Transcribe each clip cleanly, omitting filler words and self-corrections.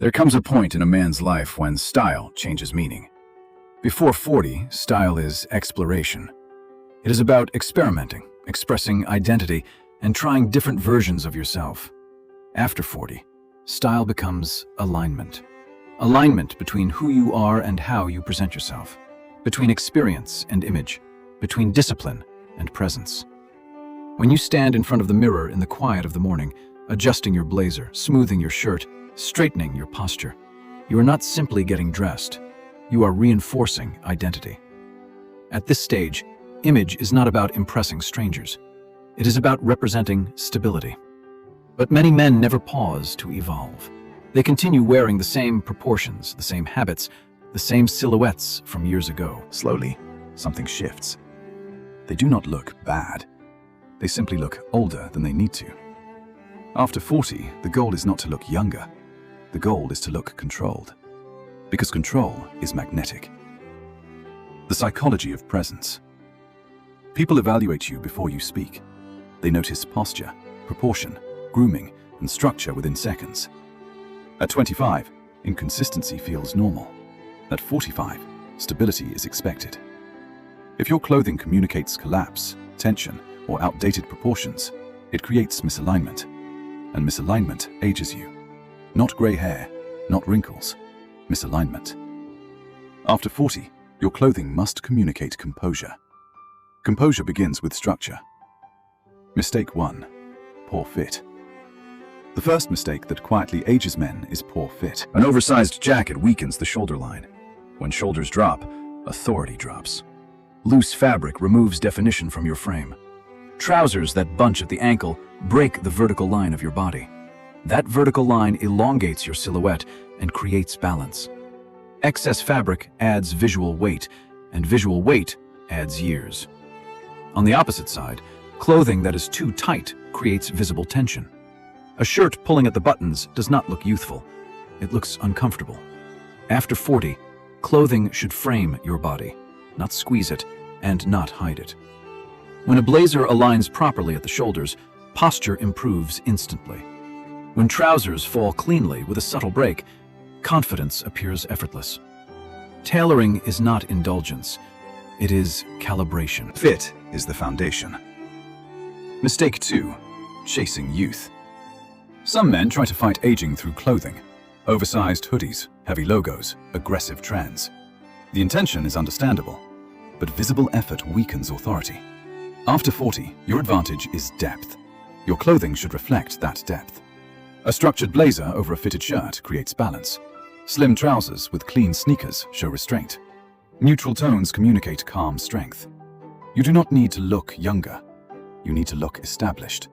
There comes a point in a man's life when style changes meaning. Before 40, style is exploration. It is about experimenting, expressing identity, and trying different versions of yourself. After 40, style becomes alignment. Alignment between who you are and how you present yourself, between experience and image, between discipline and presence. When you stand in front of the mirror in the quiet of the morning, adjusting your blazer, smoothing your shirt, straightening your posture, you are not simply getting dressed, you are reinforcing identity. At this stage, image is not about impressing strangers. It is about representing stability. But many men never pause to evolve. They continue wearing the same proportions, the same habits, the same silhouettes from years ago. Slowly, something shifts. They do not look bad. They simply look older than they need to. After 40, the goal is not to look younger. The goal is to look controlled. Because control is magnetic. The psychology of presence. People evaluate you before you speak. They notice posture, proportion, grooming, and structure within seconds. At 25, inconsistency feels normal. At 45, stability is expected. If your clothing communicates collapse, tension, or outdated proportions, it creates misalignment. And misalignment ages you. Not gray hair, not wrinkles, misalignment. After 40, your clothing must communicate composure. Composure begins with structure. Mistake 1. Poor fit. The first mistake that quietly ages men is poor fit. An oversized jacket weakens the shoulder line. When shoulders drop, authority drops. Loose fabric removes definition from your frame. Trousers that bunch at the ankle break the vertical line of your body. That vertical line elongates your silhouette and creates balance. Excess fabric adds visual weight, and visual weight adds years. On the opposite side, clothing that is too tight creates visible tension. A shirt pulling at the buttons does not look youthful. It looks uncomfortable. After 40, clothing should frame your body, not squeeze it and not hide it. When a blazer aligns properly at the shoulders, posture improves instantly. When trousers fall cleanly with a subtle break, confidence appears effortless. Tailoring is not indulgence. It is calibration. Fit is the foundation. Mistake 2. Chasing youth. Some men try to fight aging through clothing. Oversized hoodies, heavy logos, aggressive trends. The intention is understandable, but visible effort weakens authority. After 40, your advantage is depth. Your clothing should reflect that depth. A structured blazer over a fitted shirt creates balance. Slim trousers with clean sneakers show restraint. Neutral tones communicate calm strength. You do not need to look younger. You need to look established.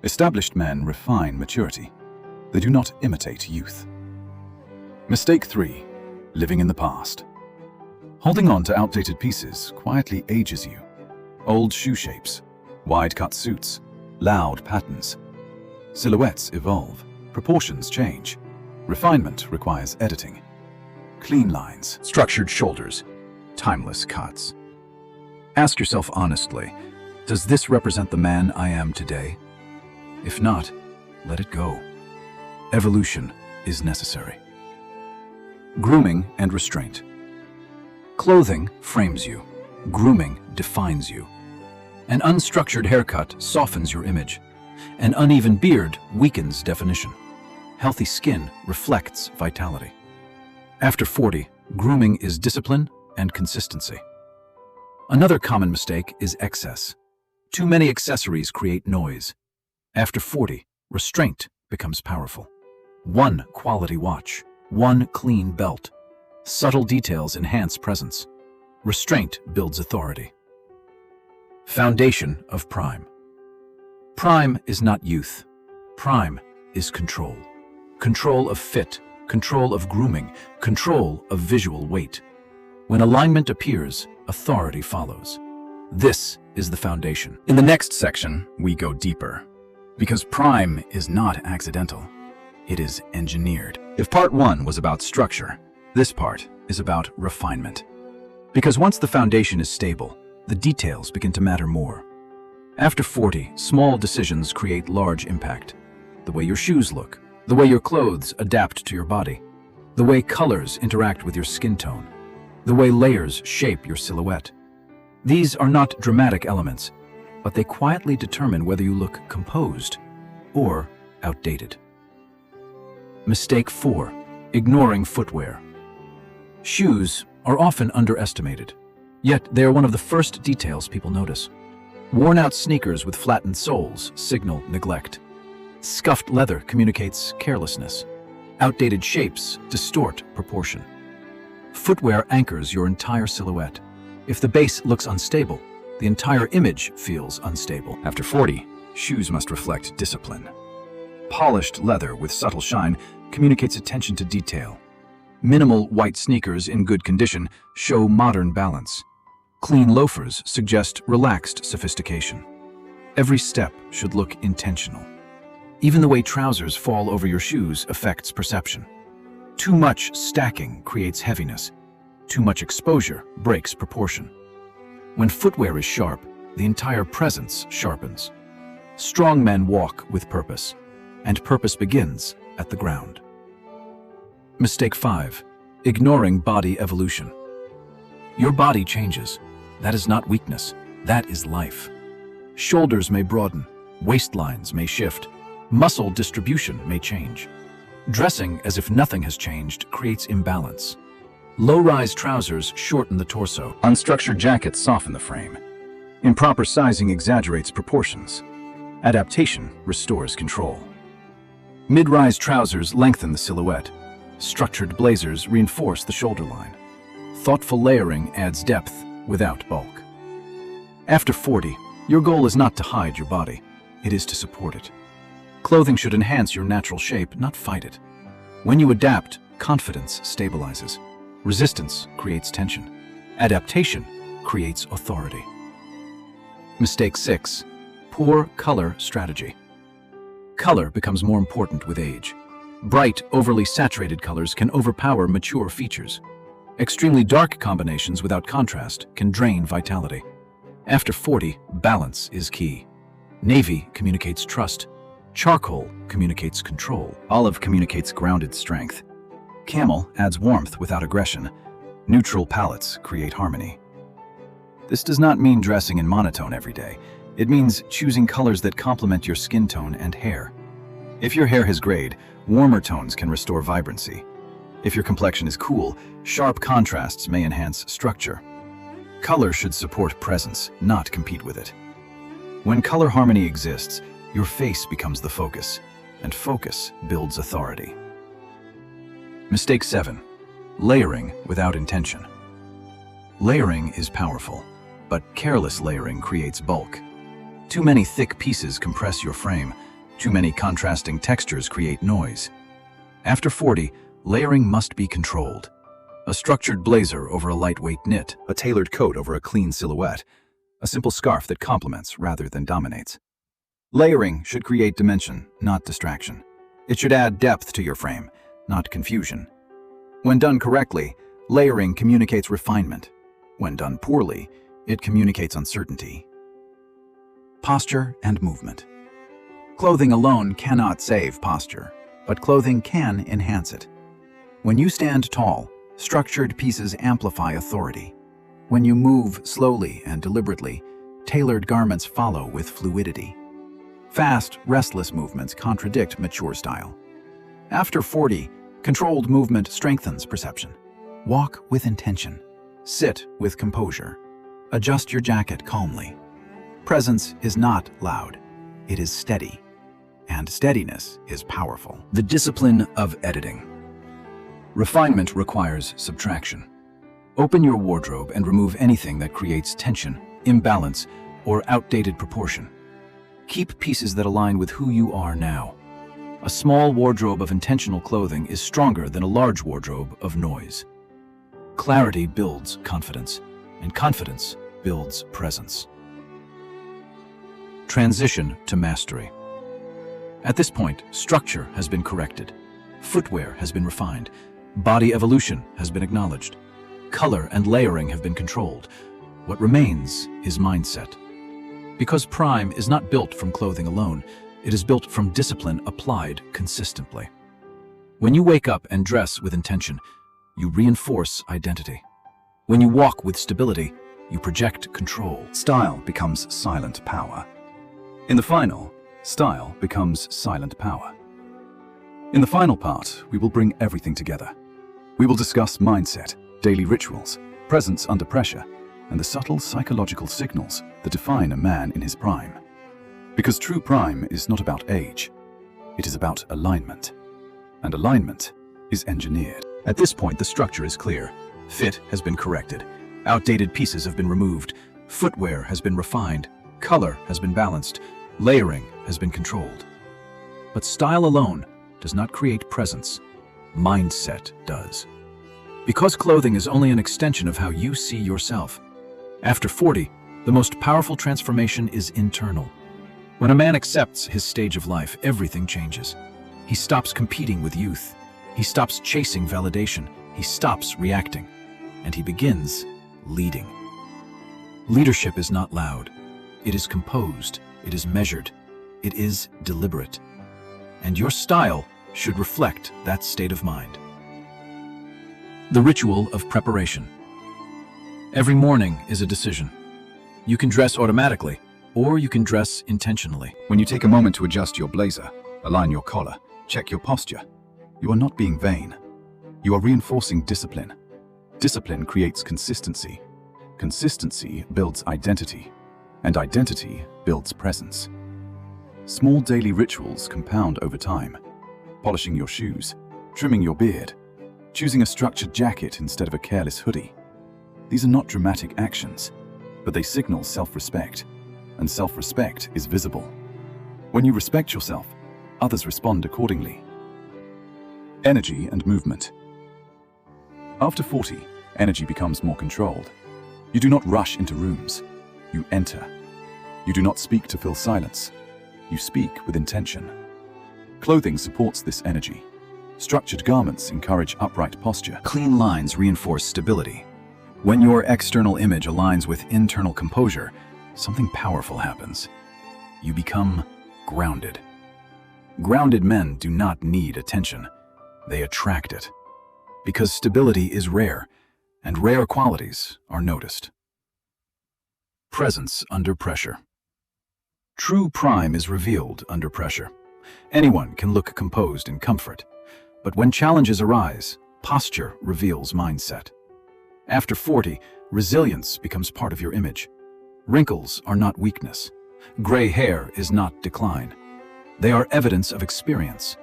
Established men refine maturity. They do not imitate youth. Mistake 3. Living in the past. Holding on to outdated pieces quietly ages you. Old shoe shapes, wide-cut suits, loud patterns. Silhouettes evolve, proportions change. Refinement requires editing. Clean lines, structured shoulders, timeless cuts. Ask yourself honestly, does this represent the man I am today? If not, let it go. Evolution is necessary. Grooming and restraint. Clothing frames you. Grooming defines you. An unstructured haircut softens your image. An uneven beard weakens definition. Healthy skin reflects vitality. After 40, grooming is discipline and consistency. Another common mistake is excess. Too many accessories create noise. After 40, restraint becomes powerful. One quality watch, one clean belt. Subtle details enhance presence. Restraint builds authority. Foundation of prime. Prime is not youth. Prime is control. Control of fit, control of grooming, control of visual weight. When alignment appears, authority follows. This is the foundation. In the next section, we go deeper. Because prime is not accidental. It is engineered. If part 1 was about structure, this part is about refinement. Because once the foundation is stable, the details begin to matter more. After 40, small decisions create large impact. The way your shoes look, the way your clothes adapt to your body, the way colors interact with your skin tone, the way layers shape your silhouette. These are not dramatic elements, but they quietly determine whether you look composed or outdated. Mistake 4. Ignoring footwear. Shoes are often underestimated, yet they are one of the first details people notice. Worn-out sneakers with flattened soles signal neglect. Scuffed leather communicates carelessness. Outdated shapes distort proportion. Footwear anchors your entire silhouette. If the base looks unstable, the entire image feels unstable. After 40, shoes must reflect discipline. Polished leather with subtle shine communicates attention to detail. Minimal white sneakers in good condition show modern balance. Clean loafers suggest relaxed sophistication. Every step should look intentional. Even the way trousers fall over your shoes affects perception. Too much stacking creates heaviness. Too much exposure breaks proportion. When footwear is sharp, the entire presence sharpens. Strong men walk with purpose, and purpose begins at the ground. Mistake 5. Ignoring body evolution. Your body changes. That is not weakness. That is life. Shoulders may broaden, waistlines may shift, muscle distribution may change. Dressing as if nothing has changed creates imbalance. Low-rise trousers shorten the torso. Unstructured jackets soften the frame. Improper sizing exaggerates proportions. Adaptation restores control. Mid-rise trousers lengthen the silhouette. Structured blazers reinforce the shoulder line. Thoughtful layering adds depth without bulk. After 40, your goal is not to hide your body. It is to support it. Clothing should enhance your natural shape, not fight it. When you adapt, confidence stabilizes. Resistance creates tension. Adaptation creates authority. Mistake 6. Poor color strategy. Color becomes more important with age. Bright, overly saturated colors can overpower mature features. Extremely dark combinations without contrast can drain vitality. After 40, balance is key. Navy communicates trust. Charcoal communicates control. Olive communicates grounded strength. Camel adds warmth without aggression. Neutral palettes create harmony. This does not mean dressing in monotone every day. It means choosing colors that complement your skin tone and hair. If your hair has grayed, warmer tones can restore vibrancy. If your complexion is cool, sharp contrasts may enhance structure. Color should support presence, not compete with it. When color harmony exists, your face becomes the focus, and focus builds authority. Mistake 7. Layering without intention. Layering is powerful, but careless layering creates bulk. Too many thick pieces compress your frame. Too many contrasting textures create noise. After 40, layering must be controlled. A structured blazer over a lightweight knit, a tailored coat over a clean silhouette, a simple scarf that complements rather than dominates. Layering should create dimension, not distraction. It should add depth to your frame, not confusion. When done correctly, layering communicates refinement. When done poorly, it communicates uncertainty. Posture and movement. Clothing alone cannot save posture, but clothing can enhance it. When you stand tall, structured pieces amplify authority. When you move slowly and deliberately, tailored garments follow with fluidity. Fast, restless movements contradict mature style. After 40, controlled movement strengthens perception. Walk with intention. Sit with composure. Adjust your jacket calmly. Presence is not loud. It is steady. And steadiness is powerful. The discipline of editing. Refinement requires subtraction. Open your wardrobe and remove anything that creates tension, imbalance, or outdated proportion. Keep pieces that align with who you are now. A small wardrobe of intentional clothing is stronger than a large wardrobe of noise. Clarity builds confidence, and confidence builds presence. Transition to mastery. At this point, structure has been corrected. Footwear has been refined. Body evolution has been acknowledged. Color and layering have been controlled. What remains is mindset. Because Prime is not built from clothing alone, it is built from discipline applied consistently. When you wake up and dress with intention, you reinforce identity. When you walk with stability, you project control. Style becomes silent power. In the final, style becomes silent power. In the final part, we will bring everything together. We will discuss mindset, daily rituals, presence under pressure, and the subtle psychological signals that define a man in his prime. Because true prime is not about age, it is about alignment. And alignment is engineered. At this point, the structure is clear. Fit has been corrected. Outdated pieces have been removed. Footwear has been refined. Color has been balanced. Layering has been controlled. But style alone does not create presence. Mindset does. Because clothing is only an extension of how you see yourself. After 40, the most powerful transformation is internal. When a man accepts his stage of life, everything changes. He stops competing with youth. He stops chasing validation. He stops reacting. And he begins leading. Leadership is not loud. It is composed. It is measured. It is deliberate. And your style should reflect that state of mind. The ritual of preparation. Every morning is a decision. You can dress automatically, or you can dress intentionally. When you take a moment to adjust your blazer, align your collar, check your posture, you are not being vain. You are reinforcing discipline. Discipline creates consistency. Consistency builds identity, and identity builds presence. Small daily rituals compound over time. Polishing your shoes, trimming your beard, choosing a structured jacket instead of a careless hoodie. These are not dramatic actions, but they signal self-respect, and self-respect is visible. When you respect yourself, others respond accordingly. Energy and movement. After 40, energy becomes more controlled. You do not rush into rooms. You enter. You do not speak to fill silence. You speak with intention. Clothing supports this energy. Structured garments encourage upright posture. Clean lines reinforce stability. When your external image aligns with internal composure, something powerful happens. You become grounded. Grounded men do not need attention. They attract it. Because stability is rare, and rare qualities are noticed. Presence under pressure. True prime is revealed under pressure. Anyone can look composed in comfort, but when challenges arise, posture reveals mindset. After 40, resilience becomes part of your image. Wrinkles are not weakness. Gray hair is not decline. They are evidence of experience.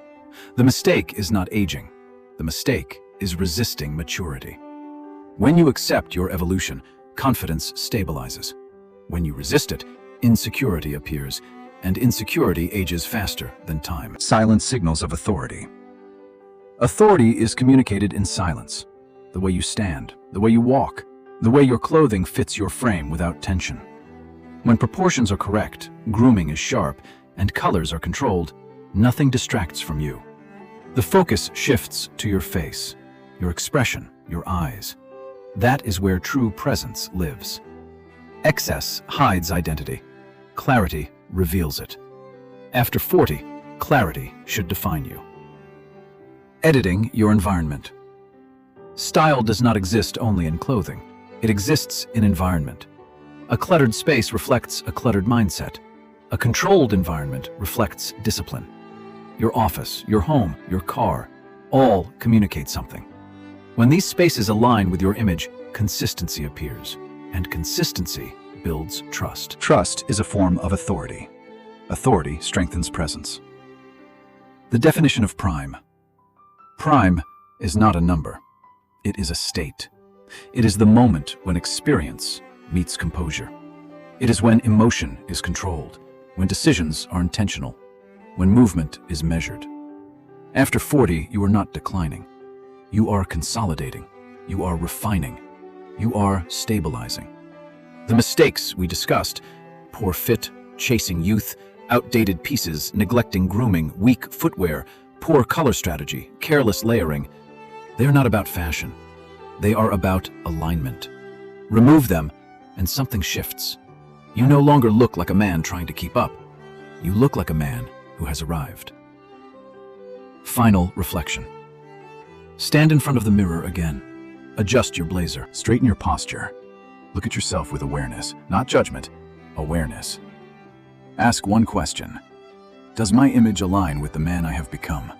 The mistake is not aging. The mistake is resisting maturity. When you accept your evolution, confidence stabilizes. When you resist it, insecurity appears, and insecurity ages faster than time. Silent signals of authority. Authority is communicated in silence. The way you stand, the way you walk, the way your clothing fits your frame without tension. When proportions are correct, grooming is sharp, and colors are controlled, nothing distracts from you. The focus shifts to your face, your expression, your eyes. That is where true presence lives. Excess hides identity. Clarity reveals it. After 40, clarity should define you. Editing your environment. Style does not exist only in clothing. It exists in environment. A cluttered space reflects a cluttered mindset. A controlled environment reflects discipline. Your office, your home, your car, all communicate something. When these spaces align with your image, consistency appears, and consistency builds trust. Trust is a form of authority. Authority strengthens presence. The definition of prime. Prime is not a number. It is a state. It is the moment when experience meets composure. It is when emotion is controlled, when decisions are intentional, when movement is measured. After 40, you are not declining. You are consolidating. You are refining. You are stabilizing. The mistakes we discussed, poor fit, chasing youth, outdated pieces, neglecting grooming, weak footwear, poor color strategy, careless layering, they are not about fashion. They are about alignment. Remove them, and something shifts. You no longer look like a man trying to keep up. You look like a man who has arrived. Final reflection. Stand in front of the mirror again. Adjust your blazer. Straighten your posture. Look at yourself with awareness, not judgment, awareness. Ask one question. Does my image align with the man I have become?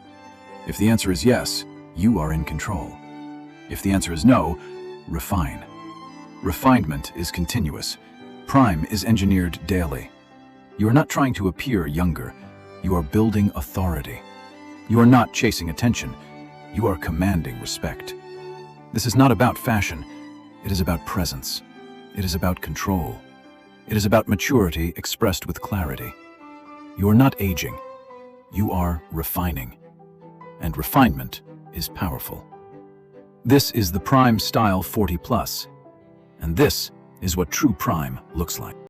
If the answer is yes, you are in control. If the answer is no, refine. Refinement is continuous. Prime is engineered daily. You are not trying to appear younger. You are building authority. You are not chasing attention. You are commanding respect. This is not about fashion. It is about presence. It is about control. It is about maturity expressed with clarity. You are not aging. You are refining. And refinement is powerful. This is the Prime Style 40+, and this is what true Prime looks like.